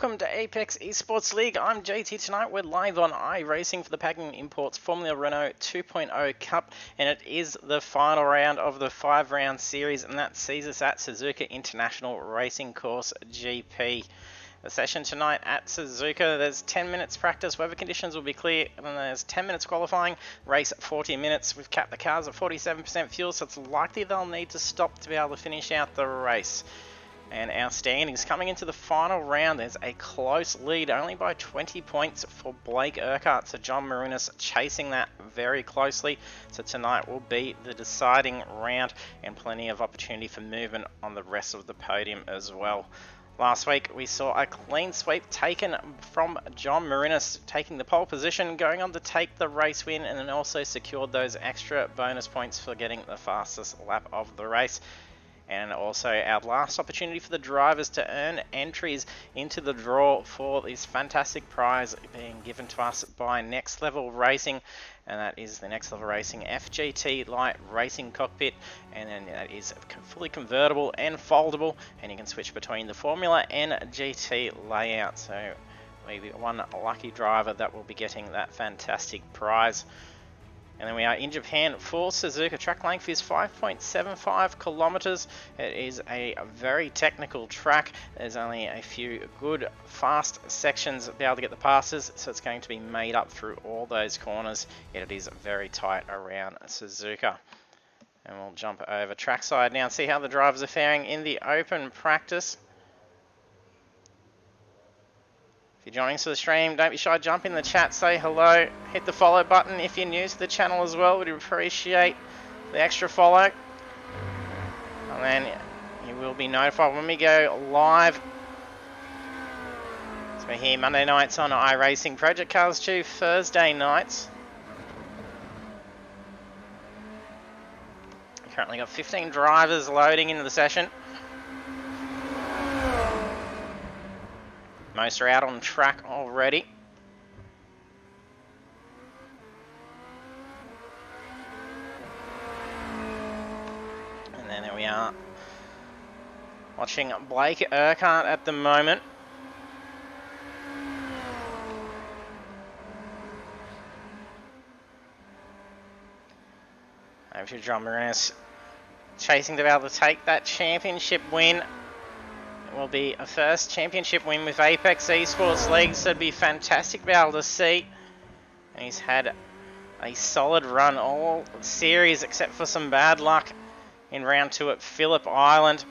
welcome to Apex Esports League. I'm JT. Tonight we're live on iRacing for the Pagnian Imports Formula Renault 2.0 Cup, and it is the final round of the 5-round series, and that sees us at Suzuka International Racing Course GP. The session tonight at Suzuka, there's 10 minutes practice, weather conditions will be clear, and then there's 10 minutes qualifying, race at 40 minutes. We've capped the cars at 47% fuel, so it's likely they'll need to stop to be able to finish out the race. And our standings coming into the final round, there's a close lead, only by 20 points for Blake Urquhart. So John Marunas chasing that very closely. So tonight will be the deciding round and plenty of opportunity for movement on the rest of the podium as well. Last week we saw a clean sweep taken from John Marunas, taking the pole position, going on to take the race win, and then also secured those extra bonus points for getting the fastest lap of the race. And also our last opportunity for the drivers to earn entries into the draw for this fantastic prize being given to us by Next Level Racing, and that is the Next Level Racing FGT Light Racing Cockpit, and then that is fully convertible and foldable, and you can switch between the Formula and GT layout. So maybe one lucky driver that will be getting that fantastic prize. And then we are in Japan for Suzuka. Track length is 5.75 kilometers. It is a very technical track. There's only a few good fast sections to be able to get the passes, so it's going to be made up through all those corners. Yet it is very tight around Suzuka. And we'll jump over trackside now and see how the drivers are faring in the open practice. If you're joining us for the stream, don't be shy, jump in the chat, say hello, hit the follow button if you're new to the channel as well. We'd appreciate the extra follow. And then you will be notified when we go live. So we're here Monday nights on iRacing, Project Cars 2 Thursday nights. Currently got 15 drivers loading into the session. Most are out on track already. And then there we are, watching Blake Urquhart at the moment. Over to John Marunas, chasing to be able to take that championship win. It will be a first championship win with Apex Esports League, so it'd be fantastic to be able to see. And he's had a solid run all series except for some bad luck in round 2 at Phillip Island.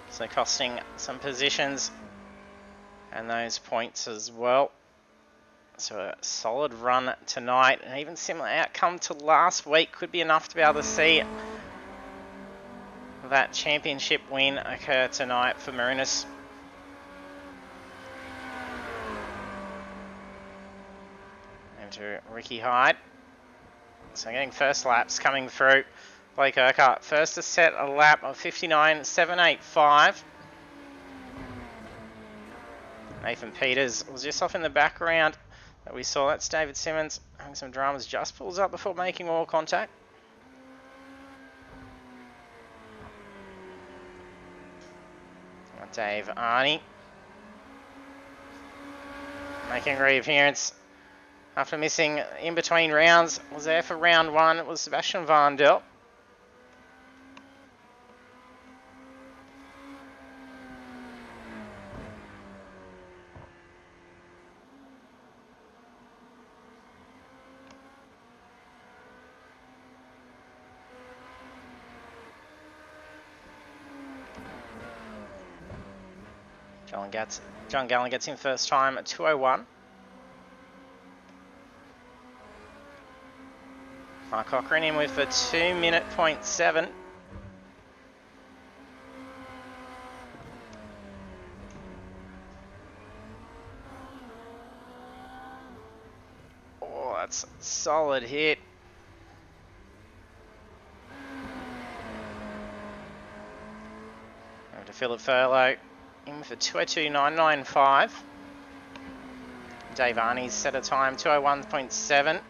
So costing some positions and those points as well. So a solid run tonight, and even similar outcome to last week could be enough to be able to see that championship win occur tonight for Marunas. And to Ricky Hyde. So getting first laps coming through. Blake Urquhart first to set a lap of 59.785. Nathan Peters was just off in the background that we saw. That's David Simmons having some dramas, just pulls up before making all contact. Dave Arney making a reappearance after missing in between rounds. Was there for round 1. It was Sebastian Vandel. John Gallen gets in first time at 2:01. Mark Cochran in with a 2:07. Oh, that's a solid hit. Over to Philip Furlow. In for 2:02.995. Dave Arney's set a time 2:01.7.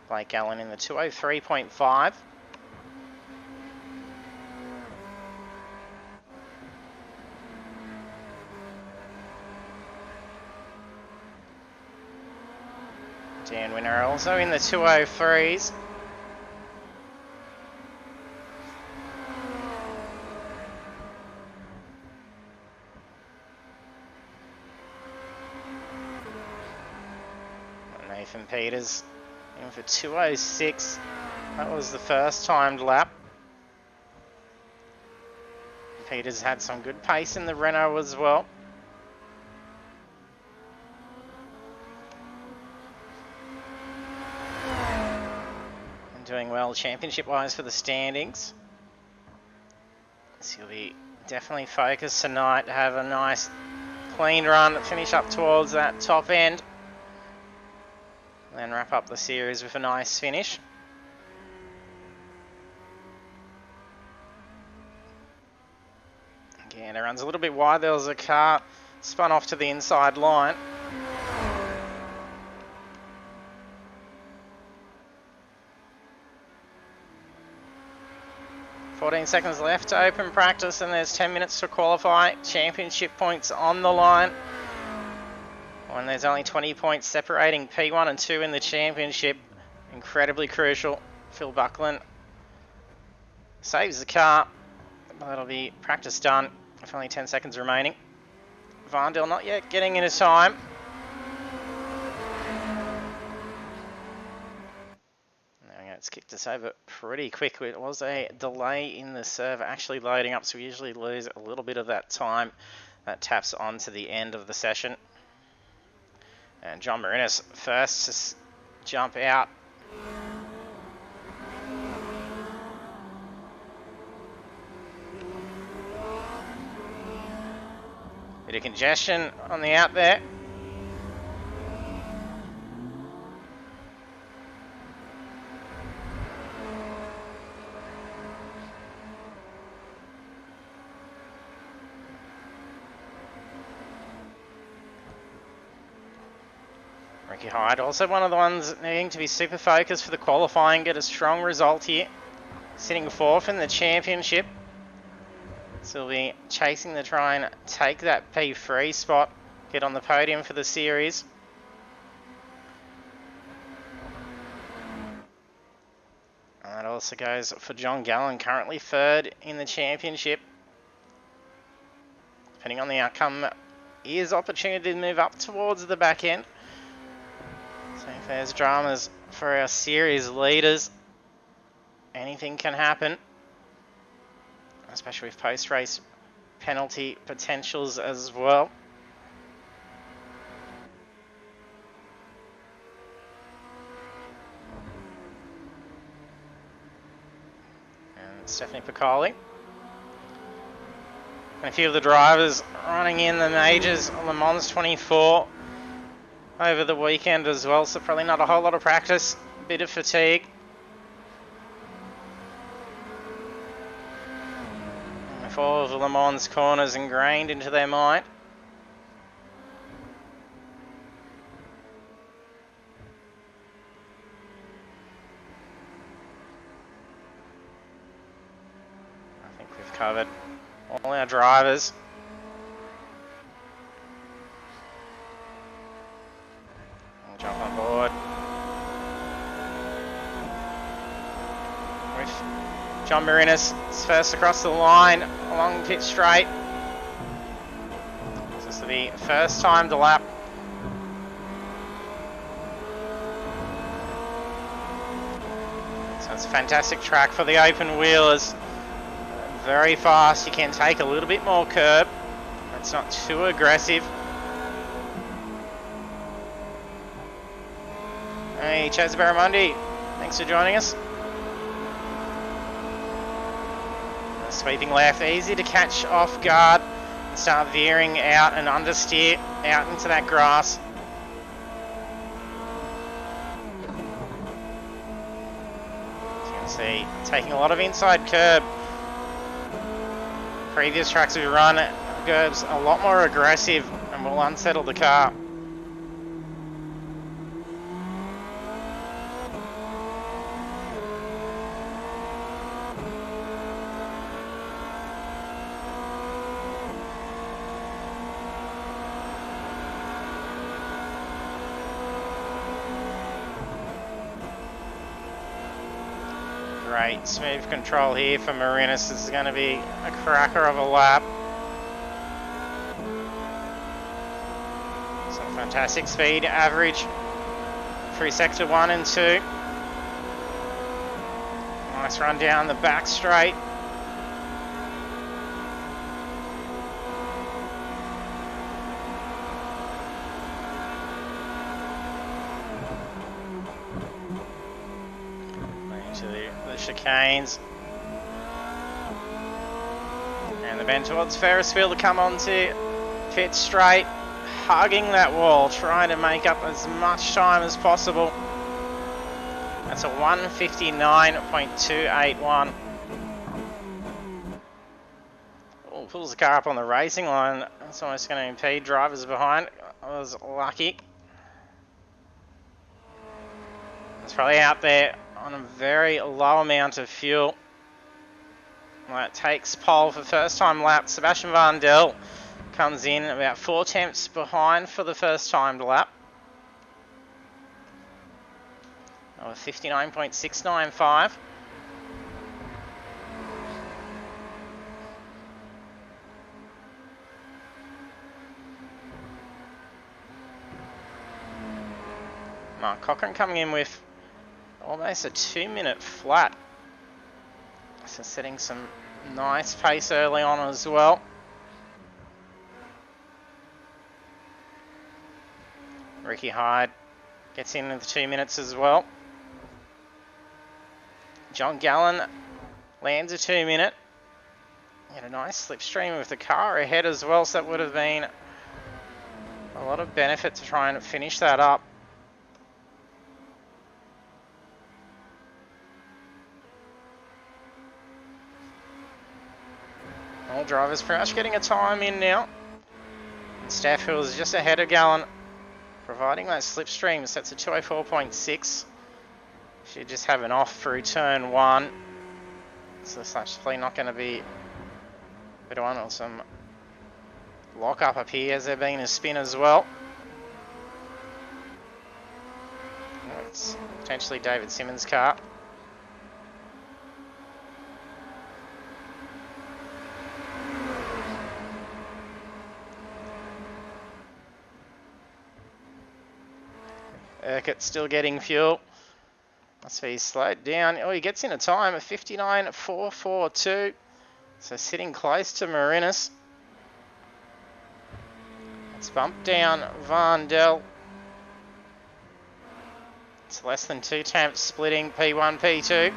Blake Allen in the 2:03.5. Renault also in the 203s. Nathan Peters in for 206. That was the first timed lap. Peters had some good pace in the Renault as well. And doing well championship-wise for the standings. So he'll be definitely focused tonight to have a nice clean run, finish up towards that top end. Then wrap up the series with a nice finish. Again, it runs a little bit wide. There was a car spun off to the inside line. "14 seconds left to open practice, and there's 10 minutes to qualify. Championship points on the line. When there's only 20 points separating P1 and 2 in the championship. Incredibly crucial. Phil Buckland saves the car, but that'll be practice done with only 10 seconds remaining. Varndell not yet getting into time. It's kicked us over pretty quickly. It was a delay in the server actually loading up, so we usually lose a little bit of that time. That taps on to the end of the session. And John Marinas first to jump out. Bit of congestion on the out there. Ricky Hyde, also one of the ones needing to be super focused for the qualifying, get a strong result here. Sitting fourth in the championship. So he'll be chasing to try and take that P3 spot, get on the podium for the series. And that also goes for John Gallen, currently third in the championship. Depending on the outcome, is opportunity to move up towards the back end. So if there's dramas for our series leaders, anything can happen, especially with post-race penalty potentials as well. And Stephanie Piccoli. And a few of the drivers running in the majors, Le Mans 24 over the weekend as well, so probably not a whole lot of practice, a bit of fatigue. And with all of the Le Mans corners ingrained into their mind. I think we've covered all our drivers. Jump on board with John Marinas first across the line along pit straight. This will be first time to lap. So it's a fantastic track for the open wheelers. Very fast. You can take a little bit more curb. It's not too aggressive. Hey, Chaz Barramundi, thanks for joining us. Sweeping left, easy to catch off guard and start veering out and understeer out into that grass. As you can see, taking a lot of inside curb. Previous tracks we've run, curb's a lot more aggressive and will unsettle the car. Great smooth control here for Marinis. This is going to be a cracker of a lap. Some fantastic speed average through sector 1 and 2. Nice run down the back straight. Into the chicanes. And the bend towards Ferris wheel to come onto pit straight. Hugging that wall, trying to make up as much time as possible. That's a 1:59.281. Oh, pulls the car up on the racing line. That's almost going to impede drivers behind. I was lucky. It's probably out there on a very low amount of fuel. That takes pole for first time lap. Sebastian Vandel comes in about 4 tenths behind for the first timed lap. 59.695. Mark Cochran coming in with almost a 2-minute flat. So setting some nice pace early on as well. Ricky Hyde gets in with 2 minutes as well. John Gallen lands a 2-minute. Had a nice slipstream with the car ahead as well, so that would have been a lot of benefit to try and finish that up. All drivers pretty much getting a time in now. And Staffhill is just ahead of Gallen, providing that slipstream. So that's a 204.6. Should just have an off through turn 1. So it's actually not going to be a bit on or some lock up here, as there being a spin as well. It's potentially David Simmons' car. Urquhart still getting fuel. Must be slowed down. Oh, he gets in a time of 59.442. So sitting close to Marinis. Let's bump down Vandel. It's less than 2 tenths splitting P1, P2.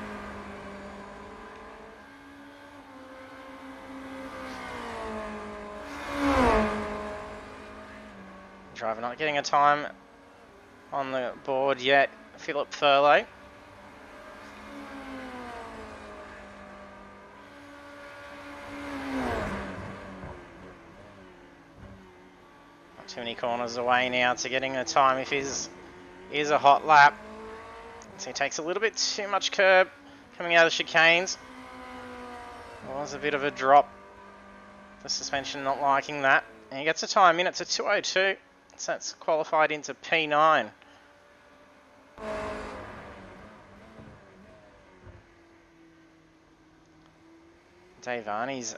Driver not getting a time on the board yet. Philip Furlow. Not too many corners away now to getting a time if his is a hot lap. So he takes a little bit too much curb coming out of the chicanes. Was a bit of a drop. The suspension not liking that. And he gets a time in. It's a 2:02. So that's qualified into P9. Dave Arnie's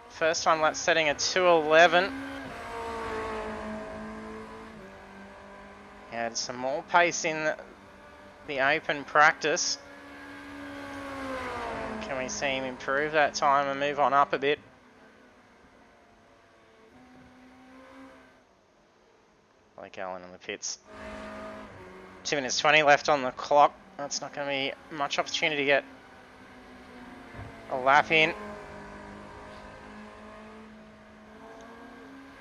first time lap setting a 2:11. He had some more pace in the open practice. Can we see him improve that time and move on up a bit? Blake Allen in the pits. 2 minutes 20 left on the clock. That's not going to be much opportunity to get a lap in.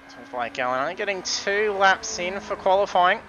So Blake Allen only getting 2 laps in for qualifying.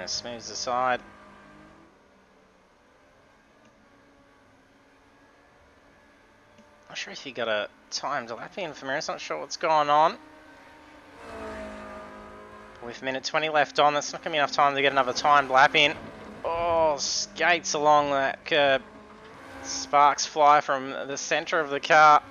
Smooths aside. sure if he got a timed lap in for Marinus. Not sure what's going on. With minute 20 left on, that's not going to be enough time to get another timed lap in. Oh, skates along that curb. Sparks fly from the centre of the car.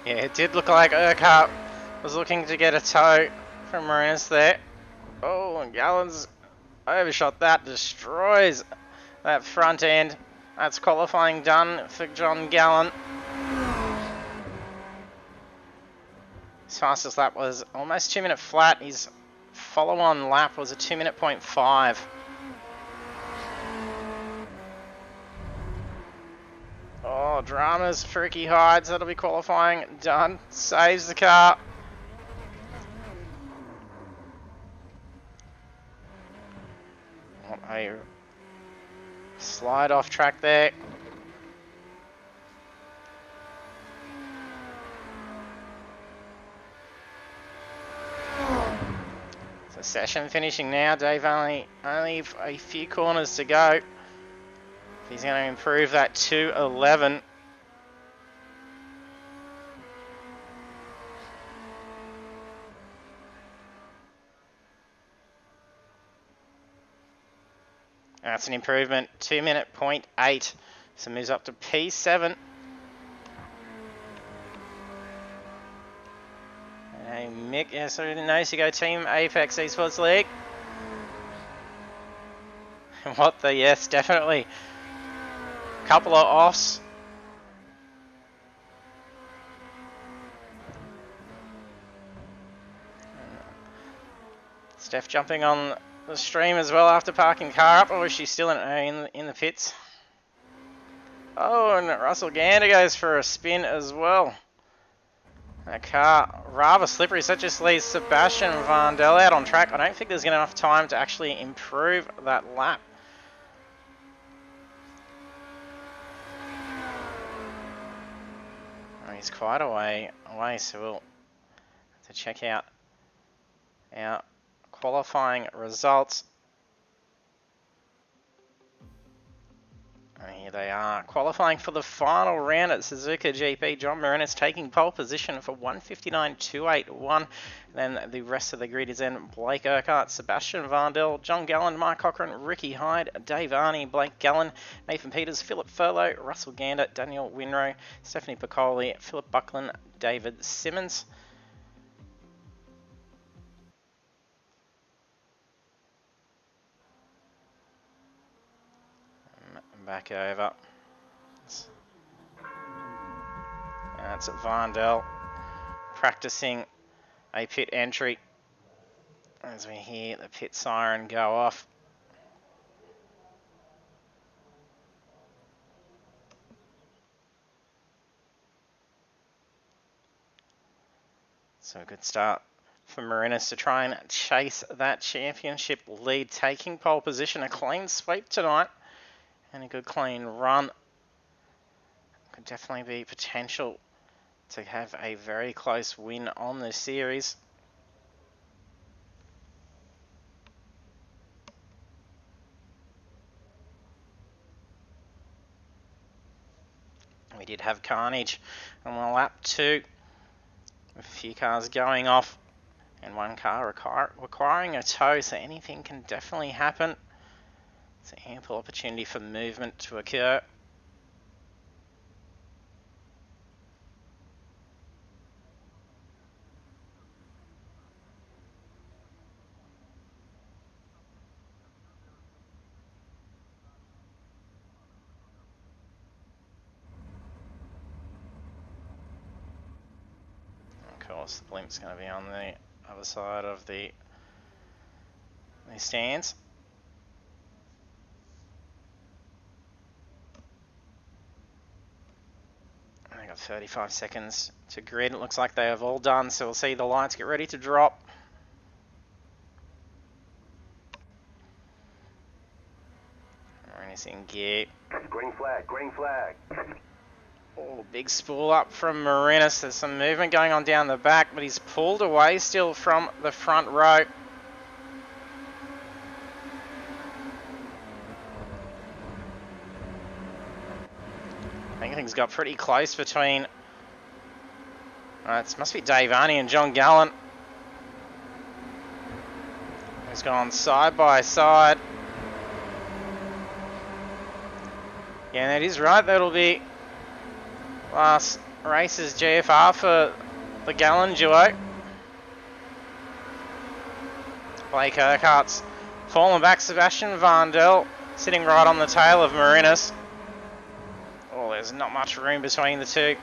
Yeah, it did look like Urquhart was looking to get a tow from Marinus there. Oh, and Gallen's overshot that, destroys that front end. That's qualifying done for John Gallen. His fastest lap was almost 2 minute flat. His follow-on lap was a 2 minute point 5. Oh, dramas for Ricky Hydes. That'll be qualifying done. Saves the car. A slide off track there. So session finishing now. Dave only a few corners to go. He's going to improve that to 11. That's an improvement, 2 minute point 8. So moves up to P7. And Mick, yeah, so nice to go Team Apex eSports League. What the, yes, definitely. Couple of offs. Steph jumping on the stream as well after parking car up, or is she still in the pits? Oh, and Russell Gander goes for a spin as well. That car rather slippery, so that just leaves Sebastian Vandel out on track. I don't think there's enough time to actually improve that lap. Oh, he's quite a way away, so we'll have to check out our qualifying results. And here they are, qualifying for the final round at Suzuka GP. John Marinus taking pole position for 1:59.281. Then the rest of the grid is in Blake Urquhart, Sebastian Vandel, John Gallen, Mark Cochran, Ricky Hyde, Dave Arney, Blake Gallen, Nathan Peters, Philip Furlow, Russell Gander, Daniel Winrow, Stephanie Piccoli, Philip Buckland, David Simmons. Back over. That's Vandel practicing a pit entry as we hear the pit siren go off. So a good start for Marinus to try and chase that championship lead, taking pole position. A clean sweep tonight and a good clean run. Could definitely be potential to have a very close win on this series. We did have carnage on lap 2. A few cars going off and one car requiring a tow, so anything can definitely happen. It's an ample opportunity for movement to occur. Of course, the blink's going to be on the other side of the stands. They got 35 seconds to grid. It looks like they have all done, so we'll see the lights get ready to drop. He's in gear. Green flag, green flag. Oh, big spool up from Marinis. There's some movement going on down the back, but he's pulled away still from the front row. I think things got pretty close between... it must be Dave Arney and John Gallant. He's gone side by side. Yeah, and it is right. That'll be last race's GFR for the Gallant duo. Blake Urquhart's fallen back. Sebastian Vandel sitting right on the tail of Marinis. Oh, there's not much room between the two.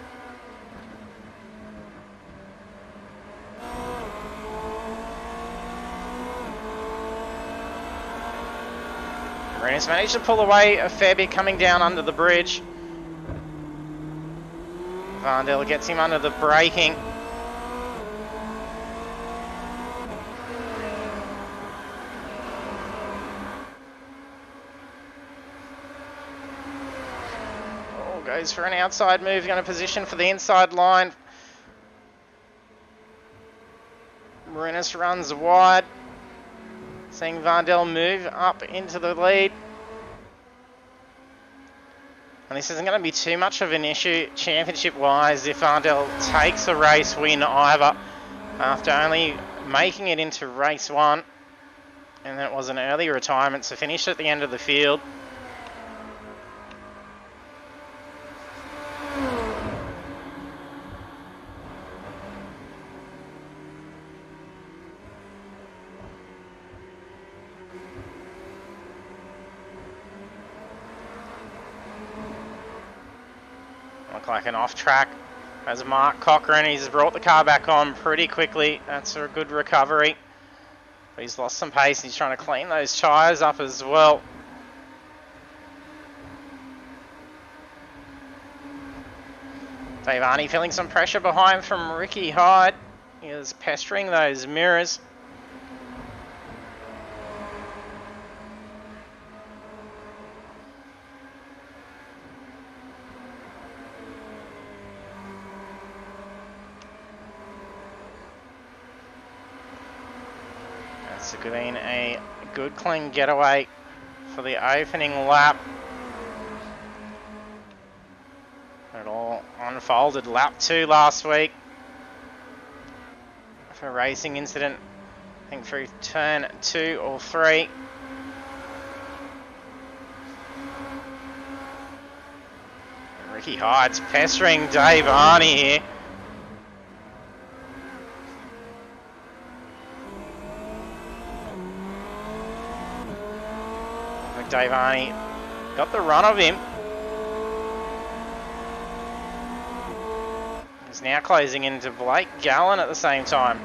Marinis managed to pull away a fair bit coming down under the bridge. Vandel gets him under the braking. Oh, goes for an outside move, going to position for the inside line. Marinis runs wide. Seeing Vandel move up into the lead. And this isn't going to be too much of an issue championship-wise if Vandel takes a race win either, after only making it into race 1. And that was an early retirement, so finished at the end of the field. Look like an off track as Mark Cochran. He's brought the car back on pretty quickly. That's a good recovery. But he's lost some pace. He's trying to clean those tyres up as well. Dave Arney feeling some pressure behind from Ricky Hyde. He is pestering those mirrors. That's been a good clean getaway for the opening lap. It all unfolded lap 2 last week for a racing incident, I think through turn 2 or 3. Ricky Hyde's pestering Dave Arney here. Dave Arney got the run of him. He's now closing into Blake Gallant at the same time.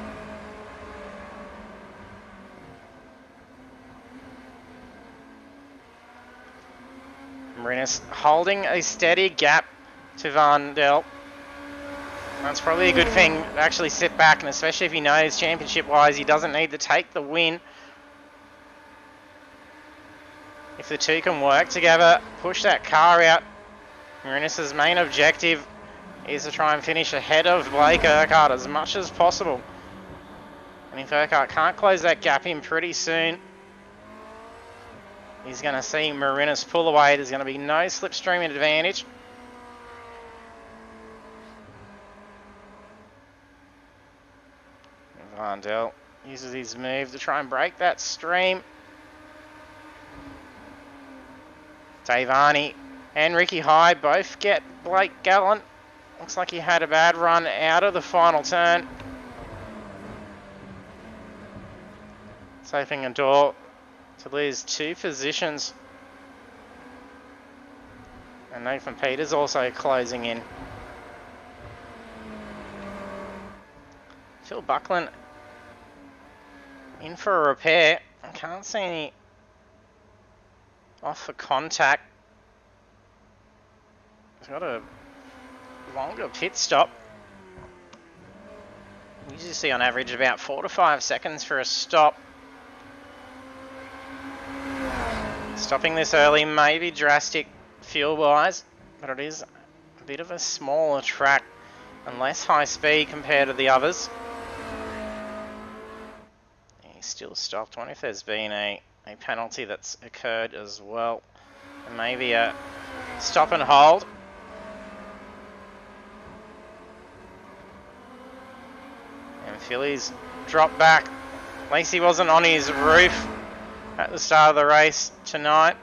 Marinis holding a steady gap to Vandel. That's probably a good thing to actually sit back, and especially if he knows championship-wise he doesn't need to take the win. If the two can work together, push that car out. Marinis' main objective is to try and finish ahead of Blake Urquhart as much as possible. And if Urquhart can't close that gap in pretty soon, he's going to see Marinis pull away. There's going to be no slipstream advantage. Vandel uses his move to try and break that stream. Dave Arney and Ricky Hyde both get Blake Gallant. Looks like he had a bad run out of the final turn. It's opening a door to lose 2 positions. And Nathan Peters also closing in. Phil Buckland in for a repair. I can't see any off for contact. He's got a longer pit stop. You usually see on average about 4 to 5 seconds for a stop. Stopping this early may be drastic fuel-wise, but it is a bit of a smaller track and less high speed compared to the others. He's still stopped. I wonder if there's been a penalty that's occurred as well. And maybe a stop and hold. And Philly's dropped back. At least he wasn't on his roof at the start of the race tonight.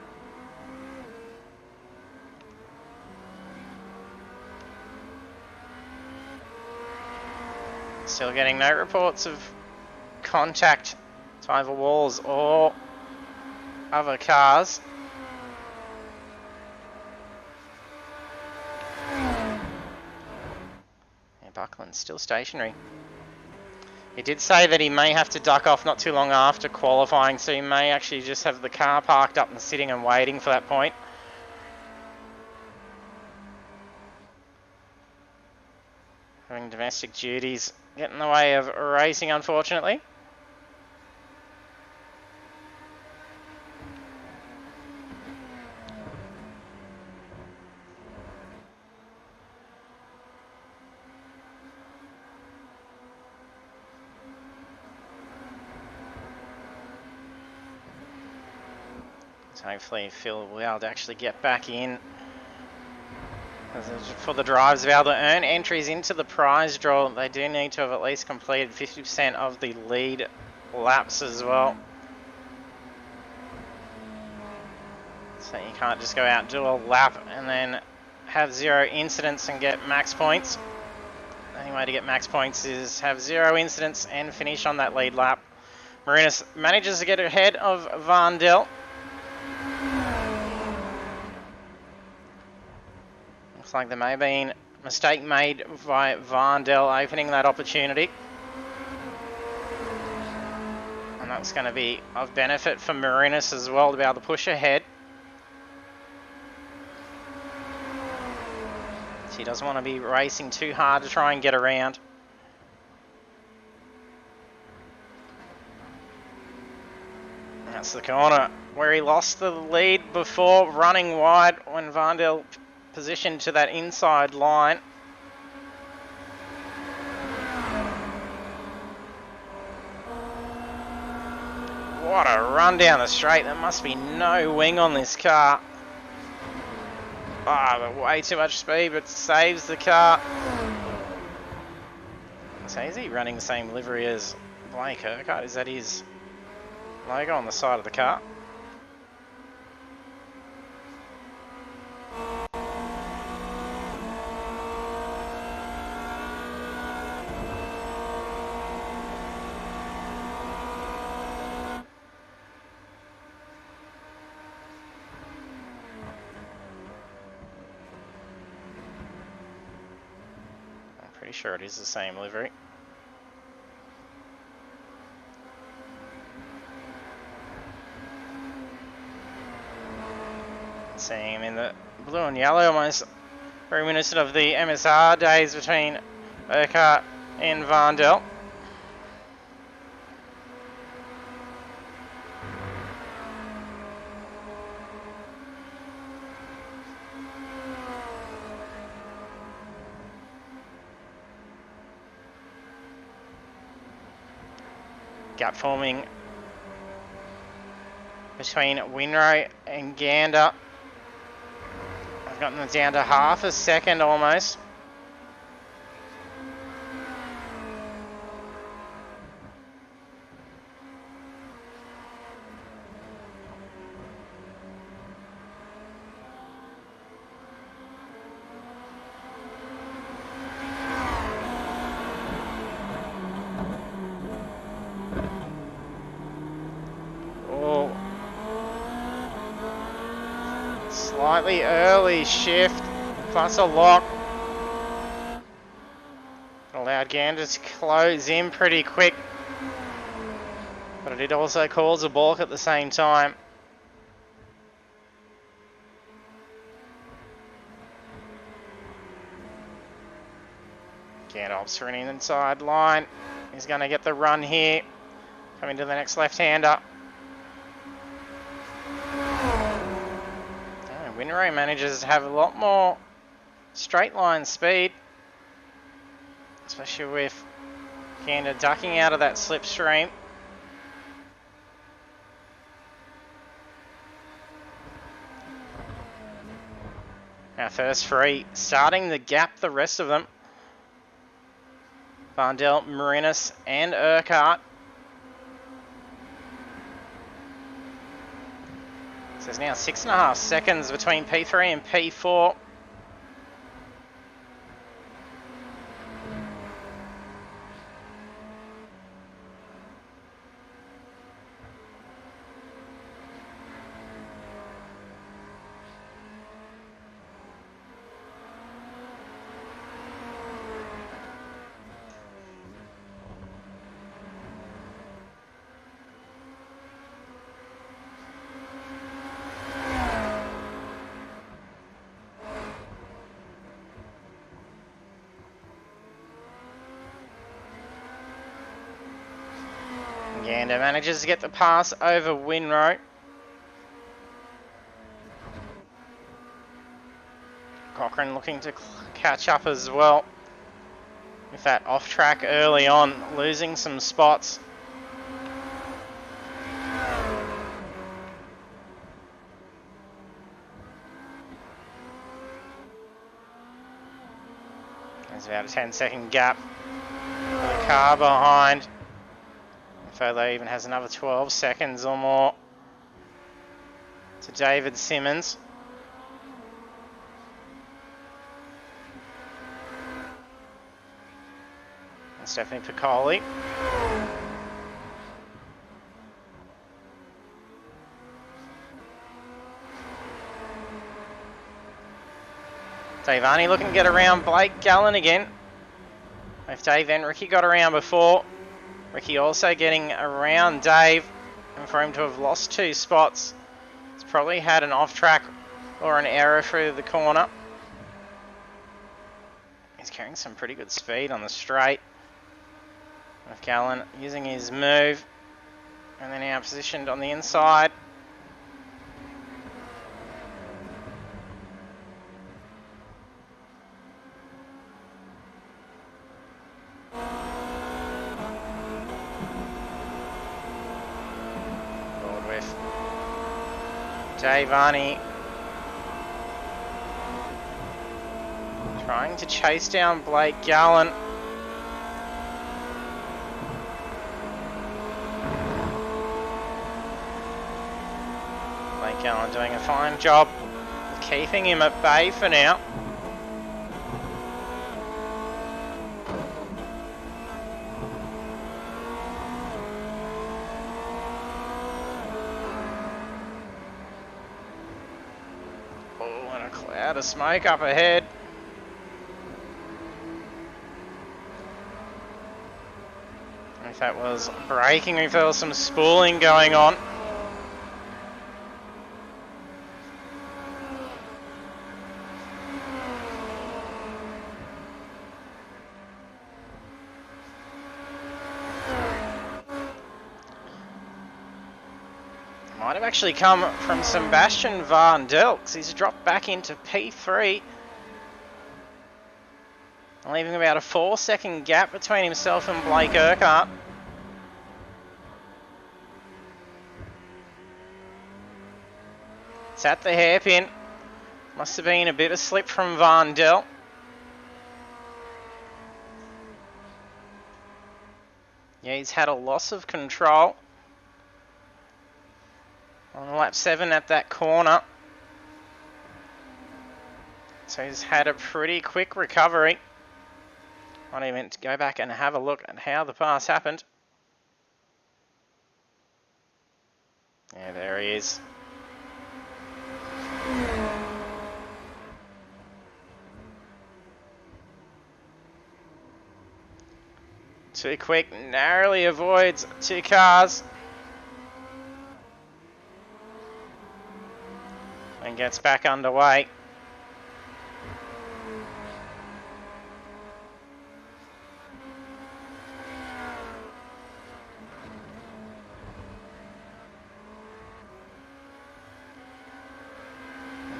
Still getting no reports of contact to either walls or other cars. Yeah, Buckland's still stationary. He did say that he may have to duck off not too long after qualifying, so he may actually just have the car parked up and sitting and waiting for that point. Having domestic duties get in the way of racing, unfortunately. So hopefully Phil will be able to actually get back in for the drivers to be able to earn entries into the prize draw. They do need to have at least completed 50% of the lead laps as well. So you can't just go out and do a lap and then have 0 incidents and get max points. The only way to get max points is have 0 incidents and finish on that lead lap. Marinas manages to get ahead of Vandel. Looks like there may have been a mistake made by Vandel opening that opportunity. And that's going to be of benefit for Marinas as well to be able to push ahead. He doesn't want to be racing too hard to try and get around. That's the corner where he lost the lead before running wide when Vandel positioned to that inside line. What a run down the straight. There must be no wing on this car. But way too much speed, but saves the car. So is he running the same livery as Blake Urquhart? Is that his logo on the side of the car? Pretty sure it is the same livery. Seeing him in the blue and yellow, almost reminiscent of the MSR days between Urquhart and Vandel. Gap forming between Winrow and Gander. I've gotten it down to half a second almost. Slightly early shift, plus a lock. Allowed Gander to close in pretty quick. But it did also cause a balk at the same time. Gander opts for an inside line. He's going to get the run here. Coming to the next left-hander. Winrow manages to have a lot more straight line speed, especially with Gander ducking out of that slipstream. Our first three starting to gap the rest of them. Varndell, Marinas and Urquhart. So there's now 6.5 seconds between P3 and P4. Gander manages to get the pass over Winrow. Cochrane looking to catch up as well with that off track early on, losing some spots. There's about a 10-second gap for the car behind. Further even has another 12 seconds or more to David Simmons. And Stephanie Piccoli. Dave Arney looking to get around Blake Gallen again. If Dave and Ricky got around before, Ricky also getting around Dave, and for him to have lost 2 spots, he's probably had an off track or an error through the corner. He's carrying some pretty good speed on the straight. With Gallen using his move, and then now positioned on the inside. Dave Arney trying to chase down Blake Gallen. Blake Gallen doing a fine job of keeping him at bay for now. Cloud of smoke up ahead. If that was braking, if there was some spooling going on. Might have actually come from Sebastian Varndell, because he's dropped back into P3. Leaving about a 4-second gap between himself and Blake Urquhart. It's at the hairpin. Must have been a bit of slip from Varndell. Yeah, he's had a loss of control on lap 7 at that corner. So he's had a pretty quick recovery. Might even go back and have a look at how the pass happened. Yeah, there he is. Too quick, narrowly avoids 2 cars. And gets back underway.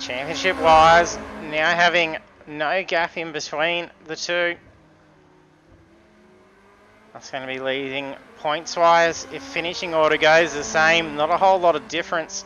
Championship wise, now having no gap in between the two. That's going to be leading points wise. If finishing order goes the same, not a whole lot of difference.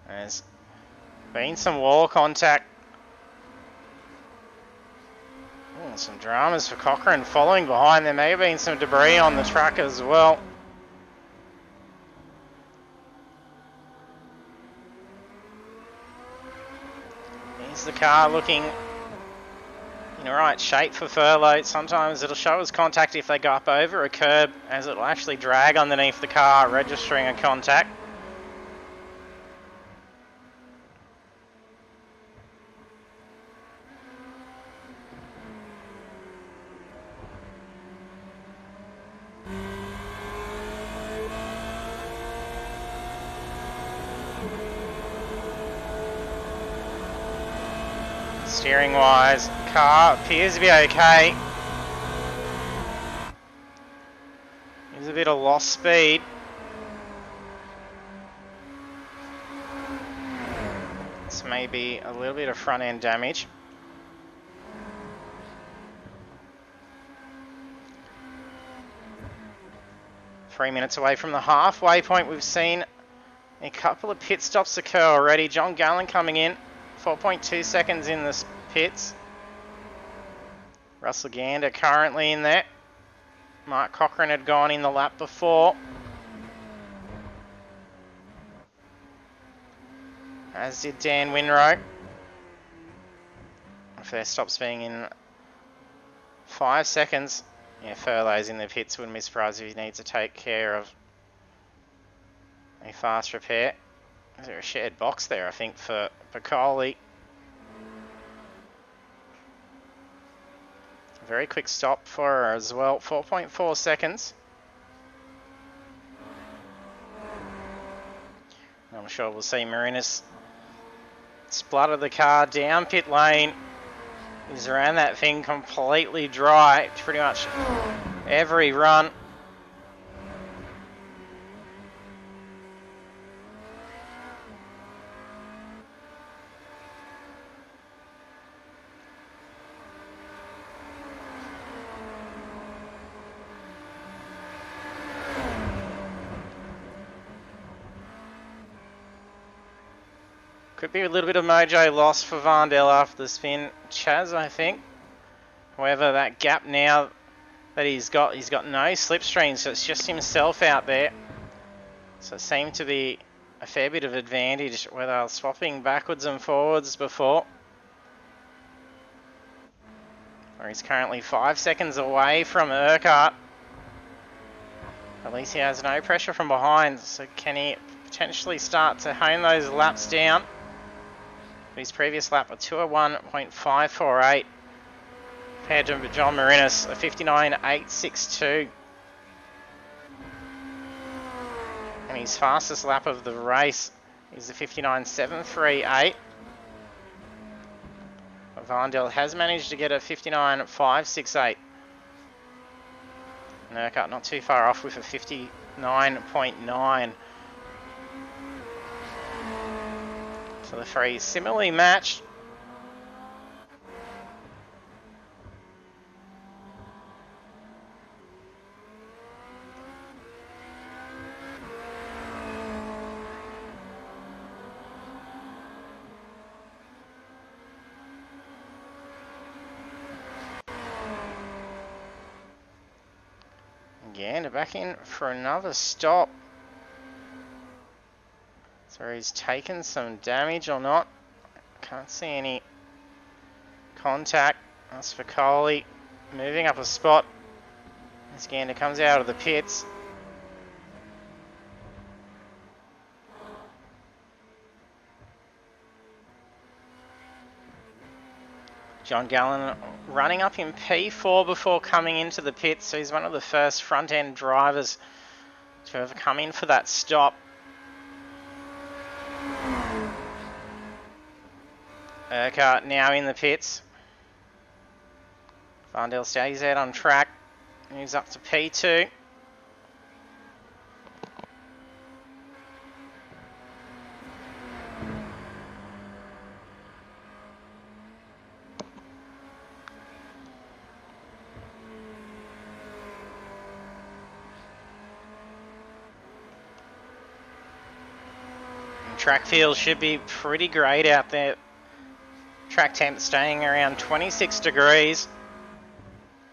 There's been some wall contact. Ooh, some dramas for Cochrane following behind. There may have been some debris on the track as well. Here's the car looking in the right shape for furlough. Sometimes it'll show as contact if they go up over a curb, as it'll actually drag underneath the car, registering a contact. Steering wise, car appears to be okay. There's a bit of lost speed. This may be a little bit of front end damage. Three minutes away from the halfway point. We've seen a couple of pit stops occur already. John Gallen coming in, 4.2 seconds in the pits. Russell Gander currently in there. Mark Cochrane had gone in the lap before, as did Dan Winrow. If their stops being in 5 seconds. Yeah, Furlough's in the pits. Wouldn't be surprised if he needs to take care of a fast repair. Is there a shared box there, I think, for Coley? Very quick stop for her as well. 4.4 seconds. I'm sure we'll see Marinas splutter the car down pit lane. He's around that thing completely dry. Pretty much every run. Could be a little bit of mojo loss for Varndell after the spin. Chaz, I think. However, that gap now that he's got no slipstream, so it's just himself out there. So it seemed to be a fair bit of advantage where they were swapping backwards and forwards before. Where he's currently 5 seconds away from Urquhart. At least he has no pressure from behind, so can he potentially start to hone those laps down? His previous lap, a 2:01.548. Compared to John Marinas, a 59.862. And his fastest lap of the race is a 59.738. Varndell has managed to get a 59.568. And Urquhart not too far off with a 59.9. So the three similarly matched. Gander back in for another stop. So he's taken some damage or not. Can't see any contact. That's for Coley. Moving up a spot. As Gander comes out of the pits. John Gallen running up in P4 before coming into the pits, so he's one of the first front-end drivers to have come in for that stop. Urquhart now in the pits. Varndell stays out on track, moves up to P2. Track feel should be pretty great out there. Track temp staying around 26 degrees.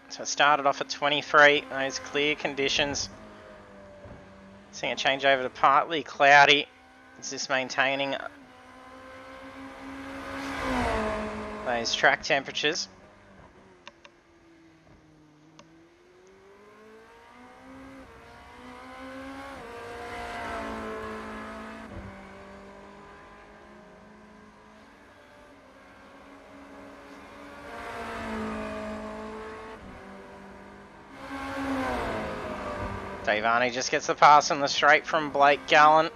So it started off at 23, those clear conditions. Seeing a change over to partly cloudy. Is this maintaining those track temperatures? Davani just gets the pass on the straight from Blake Gallen.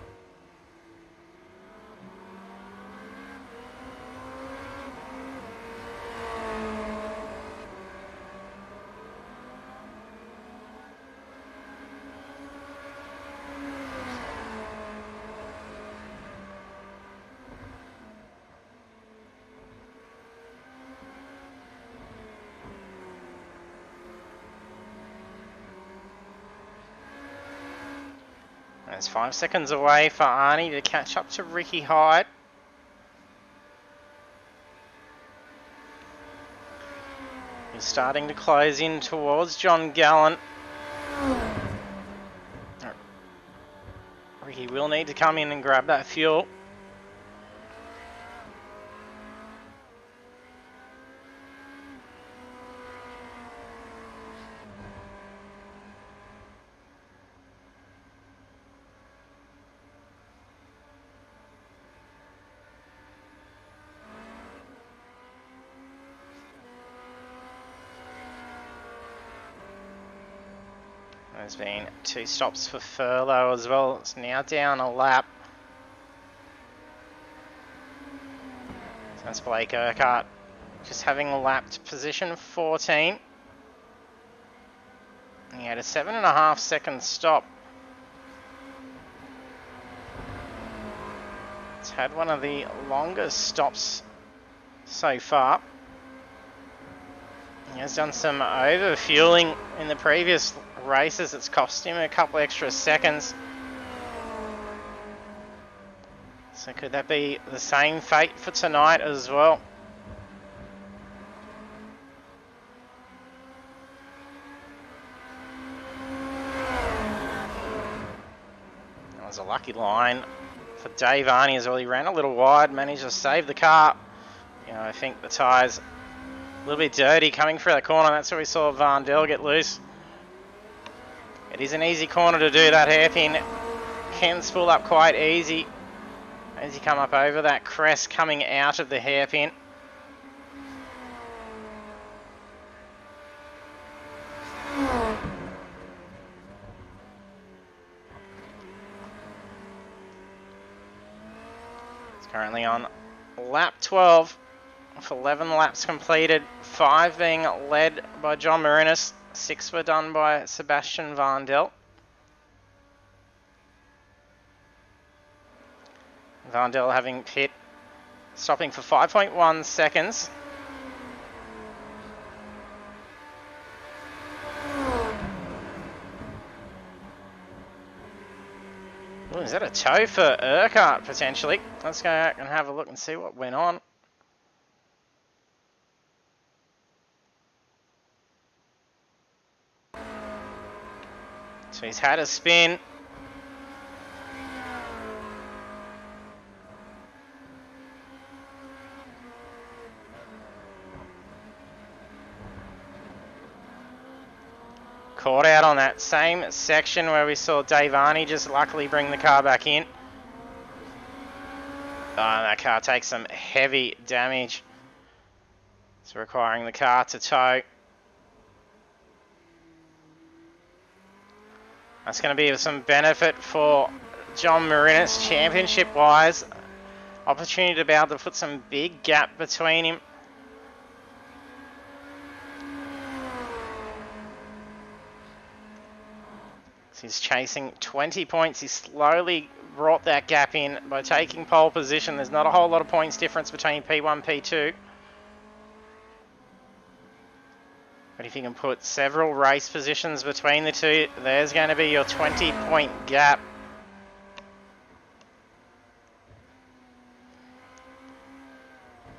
It's 5 seconds away for Arnie to catch up to Ricky Hyde. He's starting to close in towards John Gallen. Ricky will need to come in and grab that fuel. There's been 2 stops for furlough as well. It's now down a lap. So that's Blake Urquhart just having lapped position 14. He had a 7.5 second stop. It's had one of the longest stops so far. He has done some over-fueling in the previous races. It's cost him a couple extra seconds. So could that be the same fate for tonight as well? That was a lucky line for Dave Arnie as well. He ran a little wide, managed to save the car. You know, I think the tyres a little bit dirty coming through that corner. That's where we saw Varndell get loose. It is an easy corner to do that hairpin. Can spool up quite easy as you come up over that crest coming out of the hairpin. It's currently on lap 12. With 11 laps completed, 5 being led by John Marinis, 6 were done by Sebastian Varndell. Varndell having pit, stopping for 5.1 seconds. Ooh, is that a tow for Urquhart potentially? Let's go out and have a look and see what went on. So he's had a spin. Caught out on that same section where we saw Dave Arnie just luckily bring the car back in. Oh, that car takes some heavy damage. It's requiring the car to tow. That's going to be of some benefit for John Marinis championship-wise. Opportunity to be able to put some big gap between him. He's chasing 20 points. He's slowly brought that gap in by taking pole position. There's not a whole lot of points difference between P1, P2. But if you can put several race positions between the two, there's going to be your 20-point gap.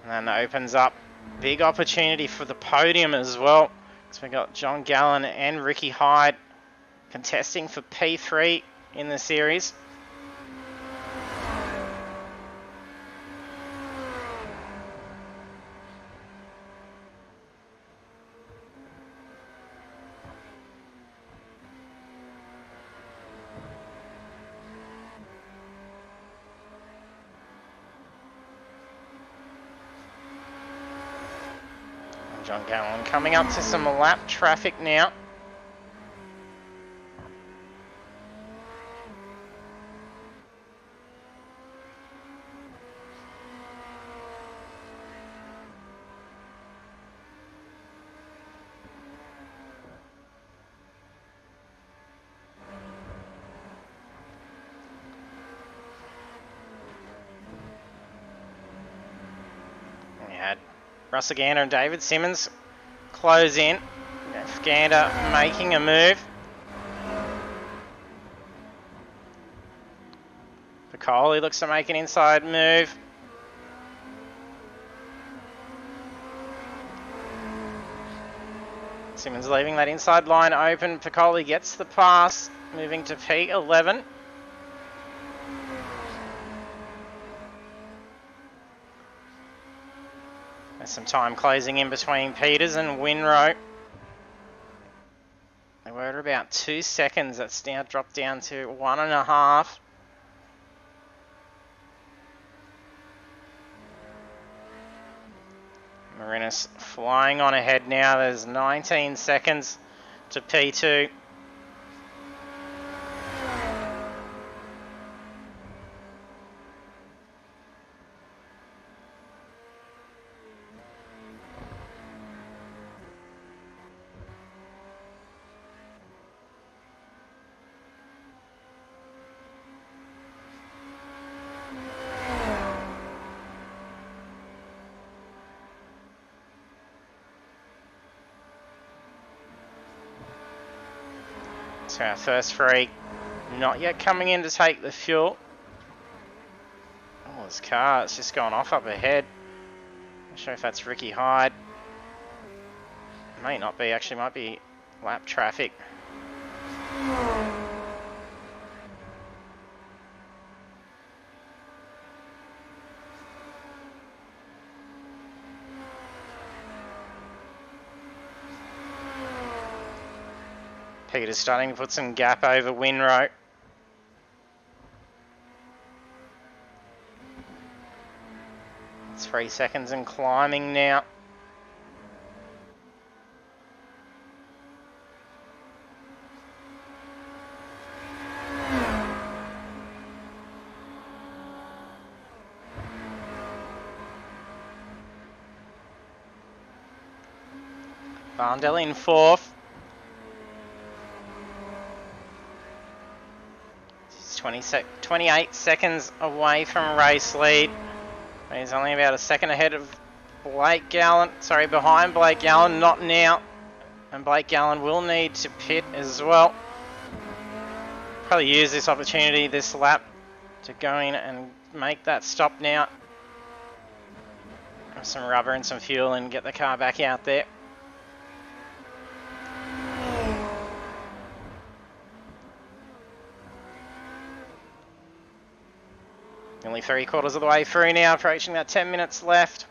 And that opens up big opportunity for the podium as well. So we've got John Gallen and Ricky Hyde contesting for P3 in the series. John Gallen coming up to some lap traffic now. We had Russell Gander and David Simmons close in. Gander making a move. Piccoli looks to make an inside move. Simmons leaving that inside line open. Piccoli gets the pass, moving to P11. There's some time closing in between Peters and Winrow. They were at about 2 seconds. That's now dropped down to 1.5. Marinis flying on ahead now. There's 19 seconds to P2. So our first free, not yet coming in to take the fuel. Oh, this car, it's just gone off up ahead. Not sure if that's Ricky Hyde. May not be, actually might be lap traffic. Peter's starting to put some gap over Winrow. It's 3 seconds and climbing now. Barndell in 4th. 28 seconds away from race lead. He's only about a second ahead of Blake Gallen. Sorry, behind Blake Gallen, not now. And Blake Gallen will need to pit as well. Probably use this opportunity this lap to go in and make that stop now. Have some rubber and some fuel and get the car back out there. Nearly 3/4 of the way through now, approaching that 10 minutes left.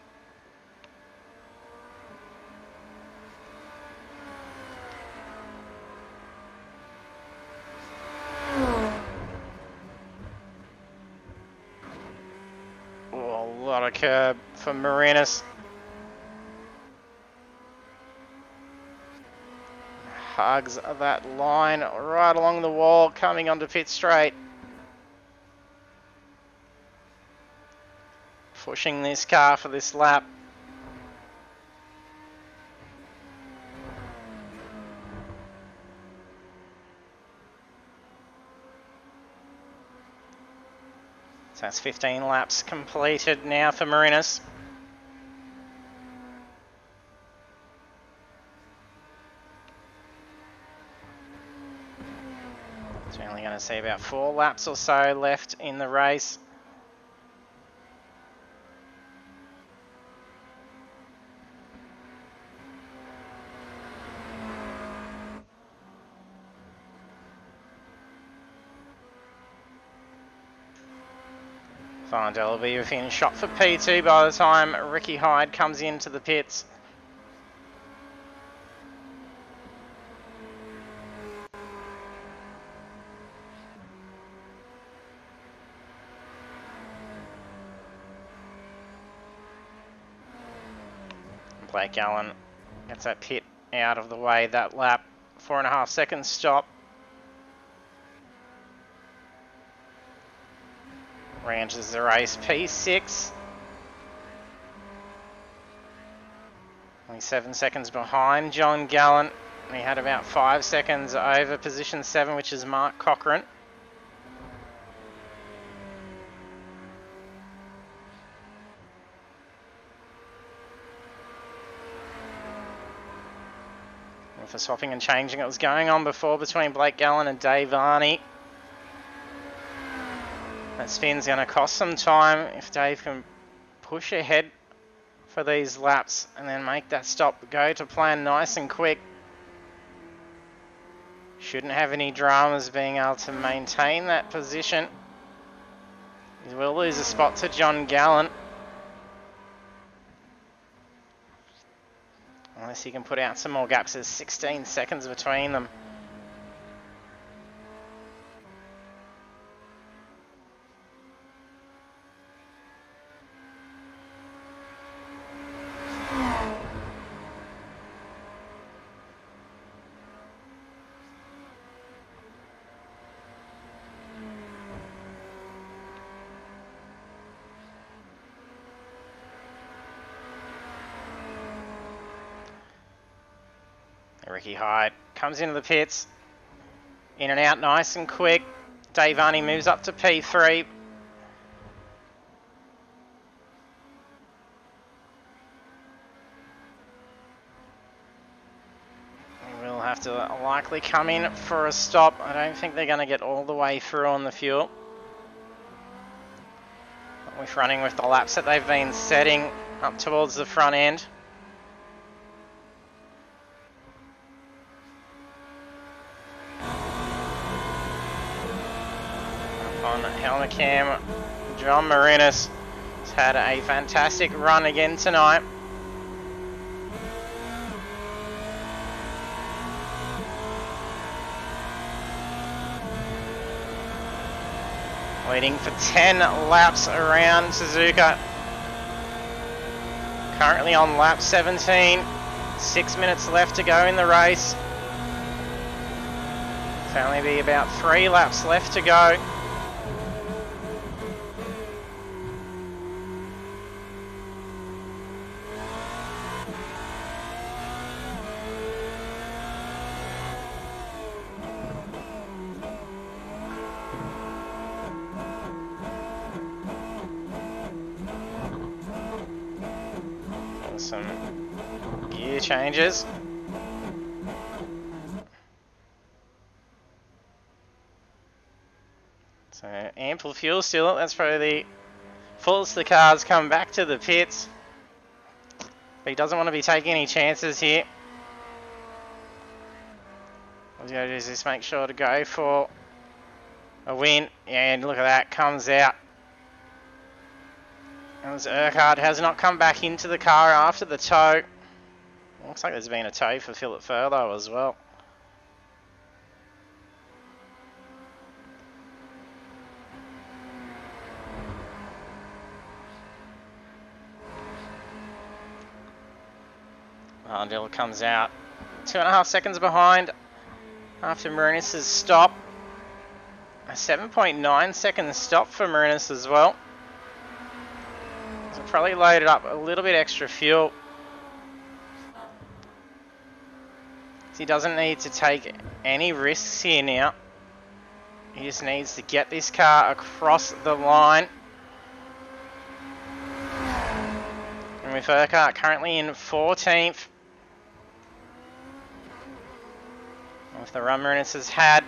Oh, a lot of curb for Marinis. hugs that line right along the wall, coming onto pit straight. Pushing this car for this lap. So that's 15 laps completed now for Marinas. So we're only going to see about 4 laps or so left in the race. Findell will be within shot for P2 by the time Ricky Hyde comes into the pits. Blake Allen gets that pit out of the way that lap. 4.5 seconds stop. Ranges the race P6. Only 7 seconds behind John Gallant. And he had about 5 seconds over position 7, which is Mark Cochran. With the swapping and changing that was going on before between Blake Gallen and Dave Varney. That spin's going to cost some time if Dave can push ahead for these laps and then make that stop go to plan nice and quick. Shouldn't have any dramas being able to maintain that position. He will lose a spot to John Gallant. Unless he can put out some more gaps. There's 16 seconds between them. Ricky Hyde comes into the pits, in and out nice and quick. Dave Varney moves up to P3. He will have to likely come in for a stop. I don't think they're going to get all the way through on the fuel. With running with the laps that they've been setting up towards the front end. On helmet cam, John Marinas has had a fantastic run again tonight. Leading for 10 laps around Suzuka. Currently on lap 17. 6 minutes left to go in the race. There'll only be about 3 laps left to go. Some gear changes. So ample fuel still. That's probably the fullest the car's come back to the pits. But he doesn't want to be taking any chances here. All he's got to do is just make sure to go for a win. And look at that, comes out. As Urquhart has not come back into the car after the tow. Looks like there's been a tow for Philip Furlow as well. Varndell comes out 2.5 seconds behind. after Marinis's stop. A 7.9 second stop for Marinis as well. So probably loaded up a little bit extra fuel. So he doesn't need to take any risks here now. He just needs to get this car across the line. And with Urquhart currently in 14th. With the run Marinis has had,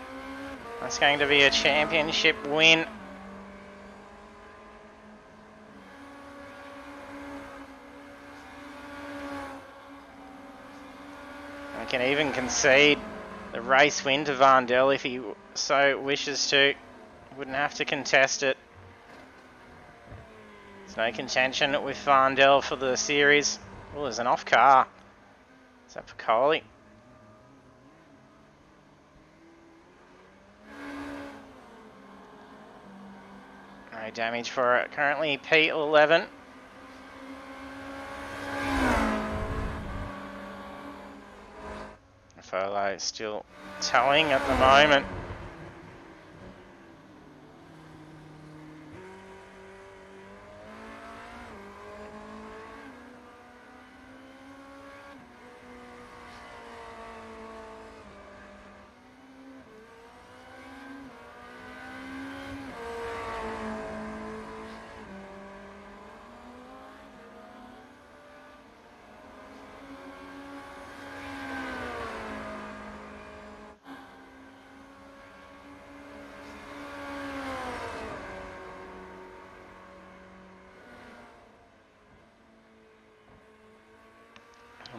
that's going to be a championship win. I can even concede the race win to Vandel if he so wishes to. Wouldn't have to contest it. There's no contention with Vandel for the series. Oh, there's an off car. Is that Piccoli? No damage for it. Currently P11. Furlow still towing at the moment.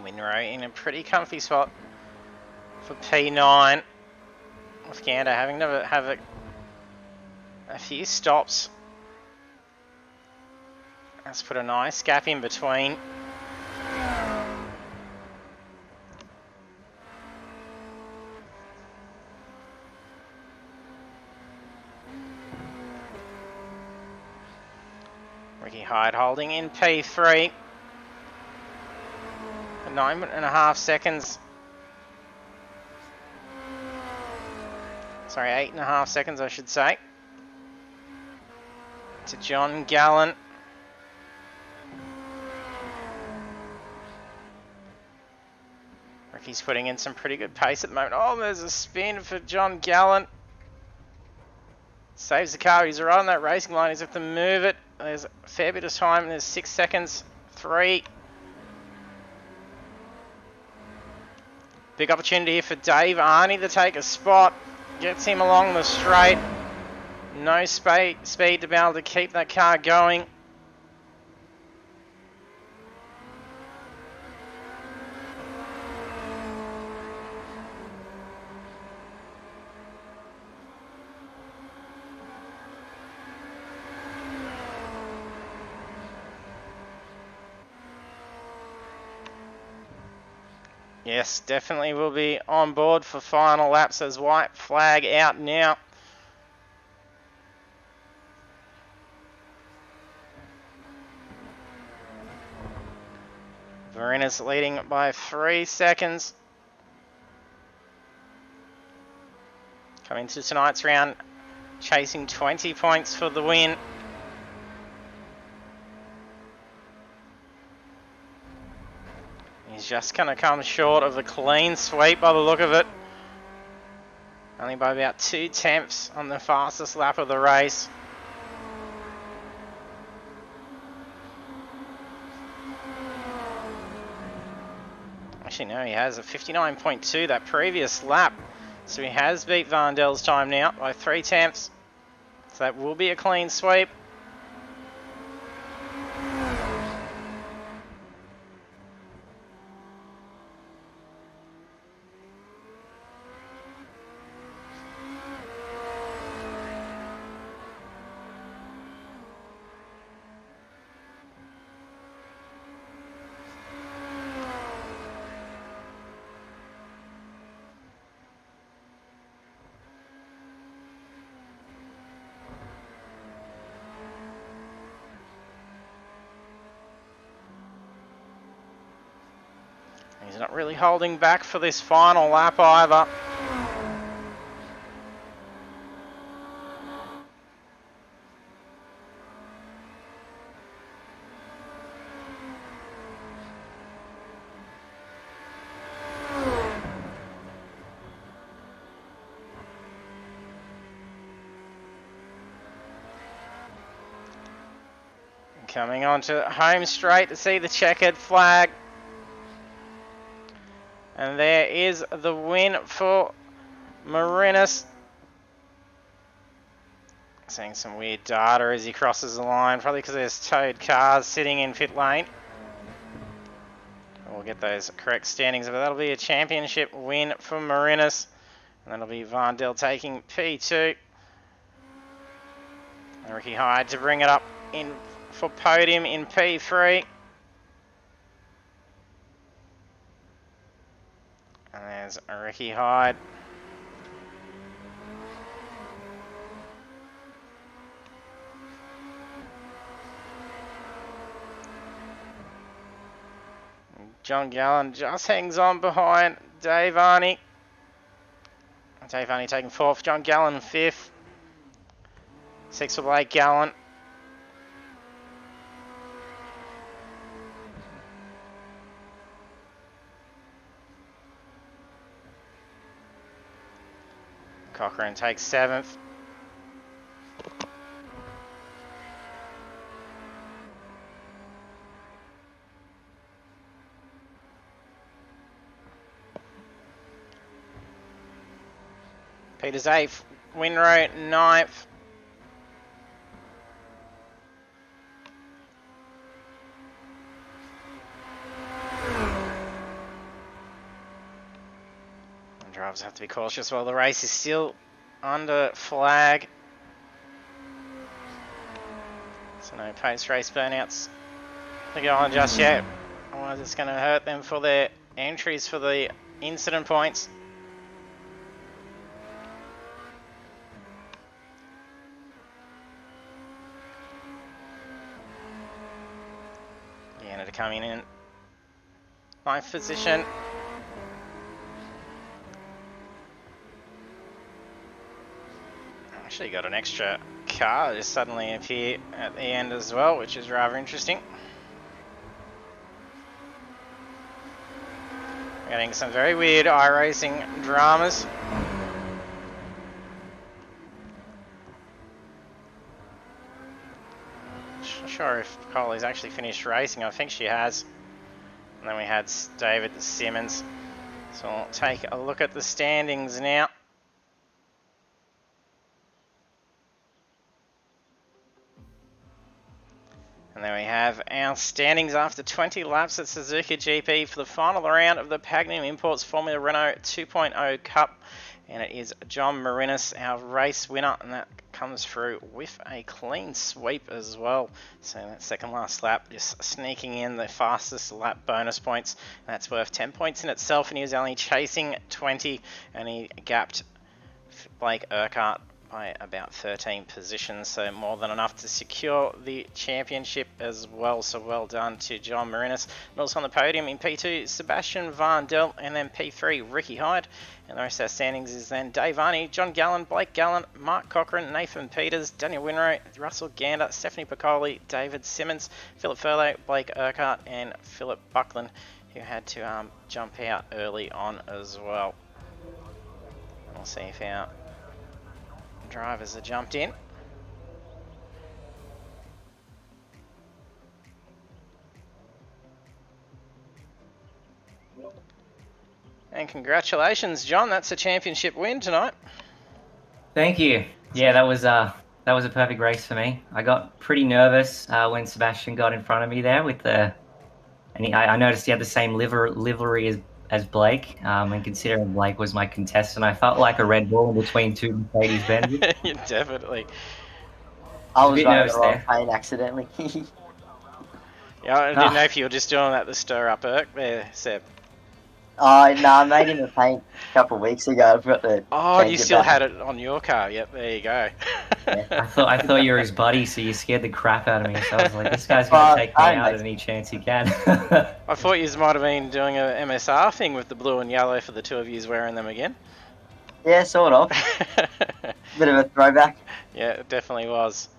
Winrow in a pretty comfy spot for P9. With Gander having to have a few stops. Let's put a nice gap in between. Ricky Hyde holding in P3. 9.5 seconds. Sorry, 8.5 seconds I should say. To John Gallen. Ricky's putting in some pretty good pace at the moment. Oh, there's a spin for John Gallen. Saves the car. He's right on that racing line. He's have to move it. There's a fair bit of time. There's 6 seconds. 3. Big opportunity here for Dave Arney to take a spot. Gets him along the straight. No speed to be able to keep that car going. Yes, definitely will be on board for final laps as white flag out now. Verena's leading by 3 seconds. Coming to tonight's round, chasing 20 points for the win. He's just going to come short of a clean sweep by the look of it. Only by about 2/10 on the fastest lap of the race. Actually, no, he has a 59.2 that previous lap. So he has beat Vandel's time now by 3/10. So that will be a clean sweep. He's not really holding back for this final lap either. Coming on to home straight to see the checkered flag. And there is the win for Marinas. Seeing some weird data as he crosses the line, probably because there's towed cars sitting in pit lane. We'll get those correct standings, but that'll be a championship win for Marinas. And that'll be Vandel taking P2. And Ricky Hyde to bring it up in for podium in P3. And there's Ricky Hyde. John Gallen just hangs on behind Dave Arney. Dave Arney taking 4th, John Gallen 5th. 6th for Blake Gallen. Cochrane takes 7th. Peters 8th, Winrow 9th. And drivers have to be cautious while the race is still under flag. So no post-race burnouts to go on just yet. Otherwise it's going to hurt them for their entries for the incident points. Coming in 9th position. Actually got an extra car just suddenly appear at the end as well, which is rather interesting. We're getting some very weird iRacing dramas. Not sure if Colley's actually finished racing. I think she has. And then we had David Simmons. So we'll take a look at the standings now. And there we have our standings after 20 laps at Suzuka GP for the final round of the Pagnian Imports Formula Renault 2.0 Cup. And it is John Marinas, our race winner, and that comes through with a clean sweep as well. So that second last lap, just sneaking in the fastest lap bonus points. And that's worth 10 points in itself, and he was only chasing 20, and he gapped Blake Urquhart by about 13 positions, so more than enough to secure the championship as well. So well done to John Marinas. And also on the podium in P2, Sebastian Vandel, and then P3, Ricky Hyde. And the rest of our standings is then Dave Arney, John Gallen, Blake Gallen, Mark Cochrane, Nathan Peters, Daniel Winrow, Russell Gander, Stephanie Piccoli, David Simmons, Philip Furlow, Blake Urquhart, and Philip Buckland, who had to jump out early on as well. We'll see if our drivers are jumped in. And congratulations, John. That's a championship win tonight. Thank you. Yeah, that was a perfect race for me. I got pretty nervous when Sebastian got in front of me there with the, and I noticed he had the same livery as Blake. And considering Blake was my contestant, I felt like a Red Bull in between two Mercedes-Benz. Yeah, definitely. I was running the wrong paint accidentally. Yeah, I didn't know if you were just doing that to stir up Irk there, Seb. Oh, no, I made him a paint a couple of weeks ago. I forgot to change you it still back. had it on your car. Yep, there you go. Yeah. I thought you were his buddy, so you scared the crap out of me. So I was like, this guy's going to take me out at any chance he can. I thought you might have been doing a MSR thing with the blue and yellow for the two of you wearing them again. Yeah, sort of. Bit of a throwback. Yeah, it definitely was.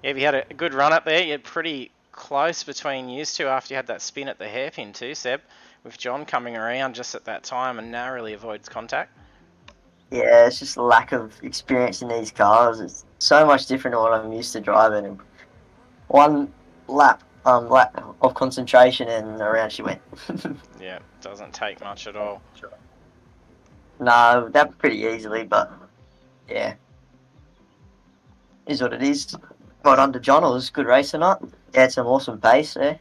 Yeah, you had a good run up there. You're pretty close between you two after you had that spin at the hairpin too, Seb, with John coming around just at that time and narrowly avoids contact. Yeah, it's just a lack of experience in these cars. It's so much different to what I'm used to driving. And one lap of concentration, and around she went. Yeah, doesn't take much at all. No, that pretty easily, but yeah, is what it is. Right under John, it was a good race or not. He had some awesome pace there.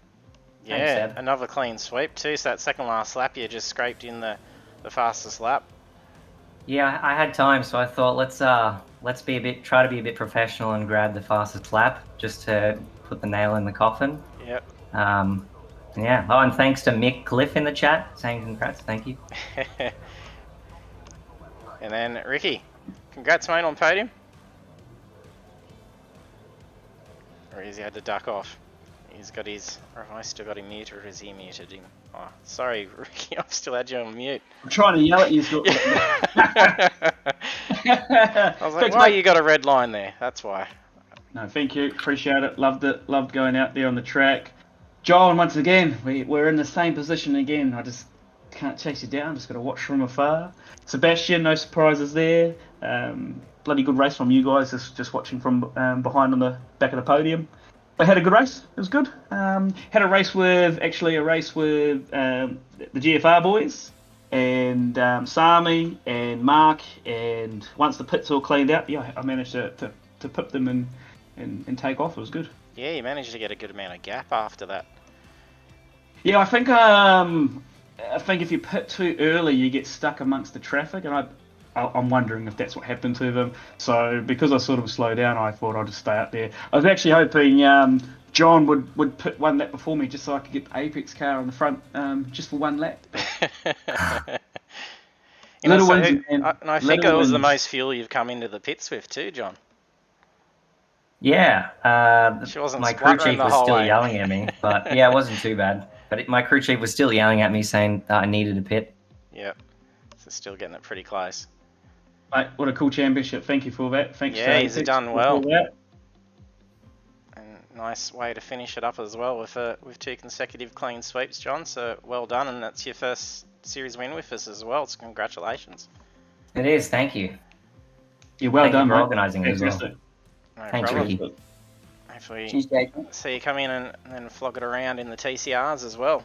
Thanks, Yeah, Seb. another clean sweep too. So that second last lap, you just scraped in the fastest lap. Yeah, I had time, so I thought let's try to be a bit professional and grab the fastest lap just to put the nail in the coffin. Yep. Yeah. Oh, and thanks to Mick Cliff in the chat saying congrats. Thank you. And then Ricky, congrats mate on podium. Or has he had to duck off? He's got his. Or have I still got him muted, or has he muted him? Oh, sorry, Ricky, I've still had you on mute. I'm trying to yell at you. I was like, why you got a red line there? That's why. No, thank you. Appreciate it. Loved it. Loved going out there on the track. John, once again, we're in the same position again. I just can't chase you down. Just got to watch from afar. Sebastian, no surprises there. Bloody good race from you guys. Just watching from behind on the back of the podium. I had a good race. It was good. Had a race with the GFR boys and Sami and Mark. And once the pits all cleaned out, yeah, I managed to pip them and take off. It was good. Yeah, you managed to get a good amount of gap after that. Yeah, I think if you pit too early, you get stuck amongst the traffic, and I'm wondering if that's what happened to them. So because I sort of slowed down, I thought I'd just stay up there. I was actually hoping John would pit one lap before me, just so I could get the Apex car on the front, just for one lap. And I think it was the most fuel you've come into the pits with too, John. Yeah, She wasn't my crew spluttering chief the was whole still way. yelling at me, but yeah, it wasn't too bad. But my crew chief was still yelling at me saying that I needed a pit. Yep. So still getting it pretty close. Mate, what a cool championship. Thank you for that. Thanks. Yeah, he's done well. That. And nice way to finish it up as well with 2 consecutive clean sweeps, John. So well done, and that's your first series win with us as well. So congratulations. It is. Thank you. Yeah, well done, you for mate. organising it as well. Fantastic. No Thanks, problem. Ricky. Hopefully Cheers, Jacob. see you come in and then flog it around in the TCRs as well.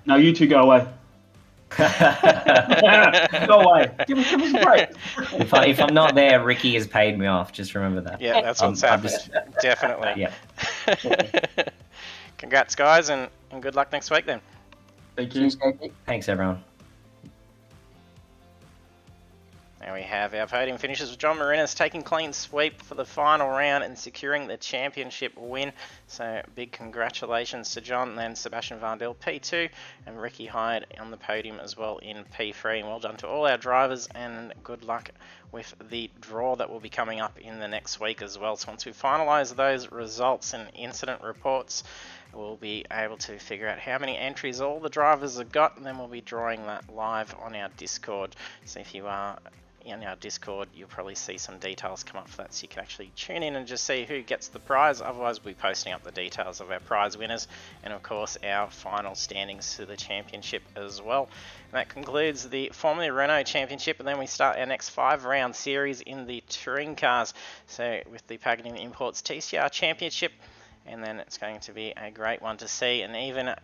No, you two go away. Go away. Give us a break. If I'm not there, Ricky has paid me off. Just remember that. Yeah, that's what's happened. Definitely. Yeah. Congrats, guys, and good luck next week then. Thank you. Cheers, Jacob. Thanks, everyone. There we have our podium finishes with John Marinas taking clean sweep for the final round and securing the championship win. So big congratulations to John, and then Sebastian Vandel P2 and Ricky Hyde on the podium as well in P3. And well done to all our drivers, and good luck with the draw that will be coming up in the next week as well. So once we finalise those results and incident reports, we'll be able to figure out how many entries all the drivers have got, and then we'll be drawing that live on our Discord. So if you are in our Discord, you'll probably see some details come up for that, so you can actually tune in and just see who gets the prize. Otherwise, we'll be posting up the details of our prize winners and of course our final standings to the championship as well. And that concludes the Formula Renault Championship, and then we start our next 5-round series in the touring cars. So with the Pagnian Imports TCR Championship, and then it's going to be a great one to see, and even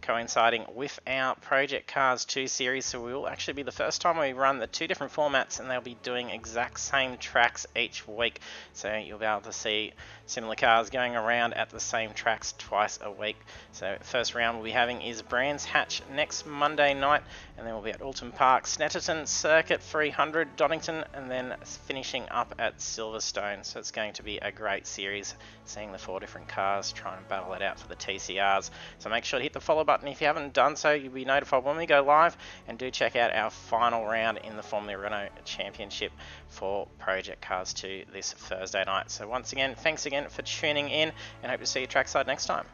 coinciding with our Project Cars 2 series. So we will actually be the first time we run the 2 different formats, and they'll be doing exact same tracks each week. So you'll be able to see similar cars going around at the same tracks twice a week. So first round we'll be having is Brands Hatch next Monday night, and then we'll be at Alton Park, Snetterton Circuit 300, Donington, and then finishing up at Silverstone. So it's going to be a great series, seeing the 4 different cars try and battle it out for the TCRs. So make sure to hit the follow button if you haven't done so. You'll be notified when we go live, and do check out our final round in the Formula Renault Championship for Project Cars 2 this Thursday night. So once again, thanks again for tuning in, and hope to see you trackside next time.